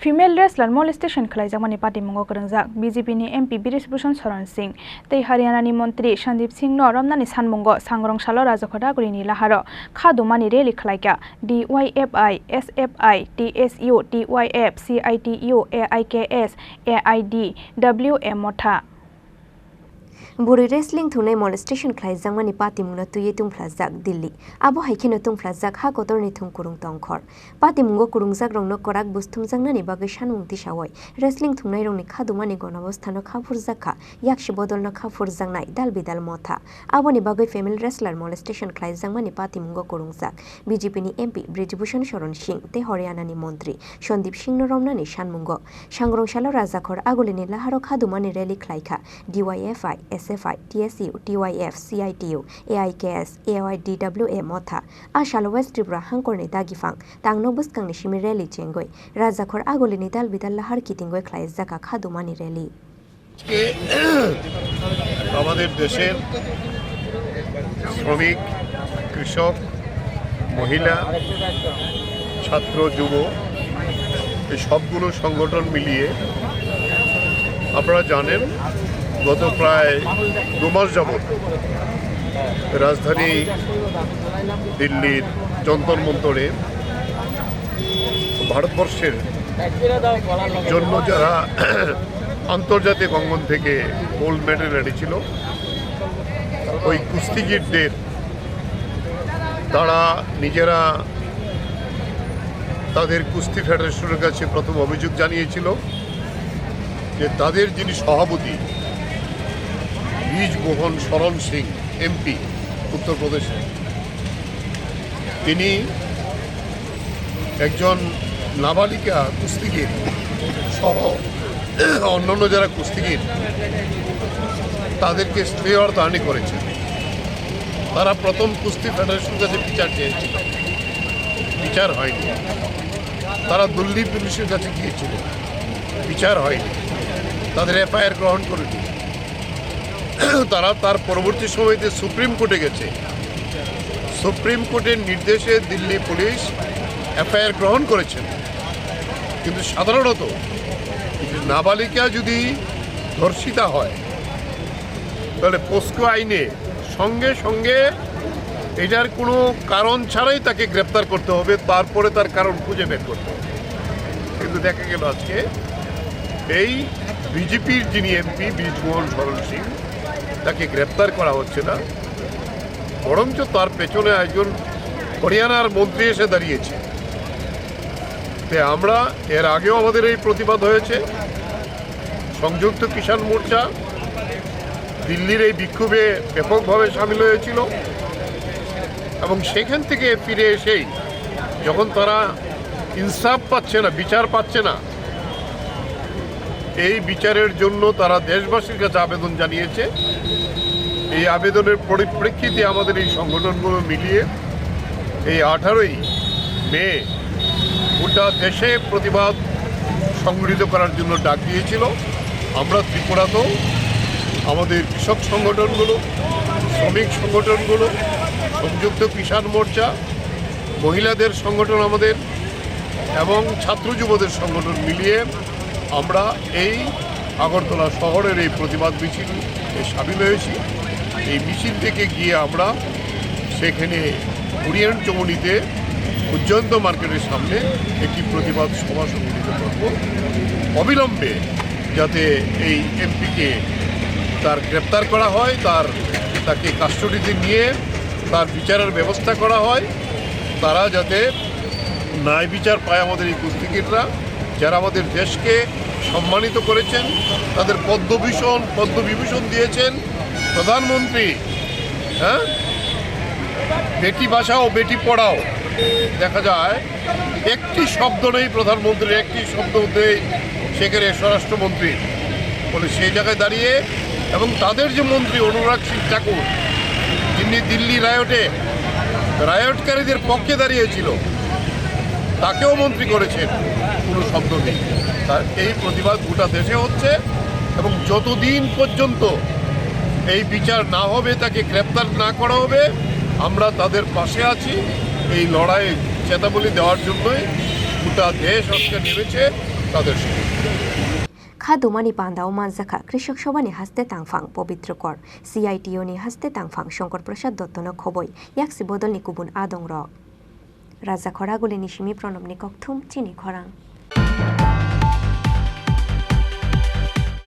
Female wrestler Molestation Khlaijakmani Party Mungo Khorang BJP ni MP Birishbhushan Saran Singh tei Haryana ni Mantri Sandeep Singh no Ramnani Sanmungo Sangrong Salo Rajakhoda Gurini Laharo Khadumani Rally Khlaikha DYFI SFI TSU TYF CITU AIKS AIDWA Motha Buri wrestling thunai molestation Khlaijakmani Party mungna tuye tungphlajak Delhi abo haikeno tungphlajak ha kotorni thung kurung tongkhor Party mungo kurungjak rongno korak busthumjaknani bagai sanmung tisawai wrestling thungnai rongni khadumani gonobosthano khafurjakha yakshi bodolno khafurjaknai dalbidal motha aboni bagai female wrestler molestation Khlaijakmani Party mungo kurungjak BJP ni MP Birishbhushan Saran Singh te Haryana ni Mantri Sandeep Singh no romnani sanmungo sangrong salo rajakhor agolini laharo khadumani rally Khlaikha DYFI SFI, TSU, TYF, CITU, AIKS, AIDWA Motha, Ashal West Tripura Hangkorni Dagifang, Tangno Buskang Nishimi Rally Chengoi, Rajakhor Agolini Dal Bidal Lahar Kitingoi Khlaijaka Khadumani Rally. আমাদের দেশের শ্রমিক কৃষক মহিলা ছাত্র যুব এই সবগুলো সংগঠন মিলিয়ে আপনারা জানেন গত প্রায় 2 মাস যাবত রাজধানী দিল্লির যন্তর মন্তরে ভারতবর্ষের জন্য যারা আন্তর্জাতিক অঙ্গন থেকে গোল্ড মেডেল এনেছিল ওই কুস্তিগিরদের তারা নিজেরা তাদের কুস্তি ফেডারেশনের কাছে প্রথম অভিযোগ জানিয়েছিল যে তাদের যিনি সভাপতি ব্রিজমোহন শরণ সিং এমপি উত্তরপ্রদেশে তিনি একজন নাবালিকা কুস্তিগির সহ অন্যান্য যারা কুস্তিগির তাদেরকে শ্রেয়দানি করেছেন তারা প্রথম কুস্তি ফেডারেশনের কাছে বিচার চেয়েছিল বিচার হয়নি তারা দিল্লি পুলিশের কাছে গিয়েছিল বিচার হয়নি তাদের এফআইআর গ্রহণ করেনি তারা তার পরবর্তী সময়তে সুপ্রিম কোর্টে গেছে সুপ্রিম কোর্টের নির্দেশে দিল্লি পুলিশ এফআইআর গ্রহণ করেছেন কিন্তু সাধারণত নাবালিকা যদি ধর্ষিতা হয় তাহলে পোস্কো আইনে সঙ্গে সঙ্গে এটার কোনো কারণ ছাড়াই তাকে গ্রেপ্তার করতে হবে তারপরে তার কারণ খুঁজে বের করতে হবে কিন্তু দেখা গেল আজকে এই বিজেপির যিনি এমপি ব্রিজমোহন শরণ সিং তাকে গ্রেপ্তার করা হচ্ছে না বরঞ্চ তার পেছনে একজন হরিয়ানার মন্ত্রী এসে দাঁড়িয়েছে তে আমরা এর আগেও আমাদের এই প্রতিবাদ হয়েছে সংযুক্ত কিষাণ মোর্চা দিল্লির এই বিক্ষোভে ব্যাপকভাবে সামিল হয়েছিল এবং সেখান থেকে ফিরে এসেই যখন তারা ইনসাফ পাচ্ছে না বিচার পাচ্ছে না এই বিচারের জন্য তারা দেশবাসীর কাছে আবেদন জানিয়েছে এই আবেদনের পরিপ্রেক্ষিতে আমাদের এই সংগঠনগুলো মিলিয়ে এই 18ই মে গোটা দেশে প্রতিবাদ সংগঠিত করার জন্য ডাক দিয়েছিল আমরা ত্রিপুরাতেও আমাদের কৃষক সংগঠনগুলো শ্রমিক সংগঠনগুলো সংযুক্ত কিষাণ মোর্চা মহিলাদের সংগঠন আমাদের এবং ছাত্র যুবদের সংগঠন মিলিয়ে আমরা এই আগরতলা শহরের এই প্রতিবাদ মিছিলে সামিল হয়েছি এই মিছিল থেকে গিয়ে আমরা সেখানে কুরিয়ান চমনিতে উজ্জয়ন্ত মার্কেটের সামনে একটি প্রতিবাদ সভা সংগঠিত করব অবিলম্বে যাতে এই এমপিকে তার গ্রেপ্তার করা হয় তাকে কাস্টডিতে নিয়ে তার বিচারের ব্যবস্থা করা হয় তারা যাতে ন্যায় বিচার পায় আমাদের এই কুস্তিগিররা যারা আমাদের দেশকে সম্মানিত করেছেন তাদের পদ্মবিভূষণ দিয়েছেন প্রধানমন্ত্রী বেটি বাঁচাও বেটি পড়াও দেখা যায় একটি শব্দ নেই প্রধানমন্ত্রীর একটি শব্দ নেই সেখানে স্বরাষ্ট্রমন্ত্রী বলে সেই জায়গায় দাঁড়িয়ে এবং তাদের যে মন্ত্রী অনুরাগ সিং ঠাকুর যিনি দিল্লি রায়টকারীদের পক্ষে দাঁড়িয়েছিল তাকেও মন্ত্রী করেছেন কোনো শব্দ নেই তার এই প্রতিবাদ গোটা দেশে হচ্ছে এবং যতদিন পর্যন্ত এই বিচার না হবে তাকে গ্রেপ্তার না করা হবে আমরা তাদের পাশে আছি এই লড়াই চেতাবলী দেওয়ার জন্যই গোটা দেশ আজকে নেমেছে তাদের সঙ্গে। খাদুমানি পান্দাও মানজাখা কৃষক সভানি হাসতে তাংফাং পবিত্র কর CITU নি হাসতে তাংফাং শঙ্কর প্রসাদ দত্তন খবই ইয়াকসি বদলনি কুবুন আদং র রাজা খরাগুলি নিশিমি প্রণবনি ককথুম চিনি খরাং।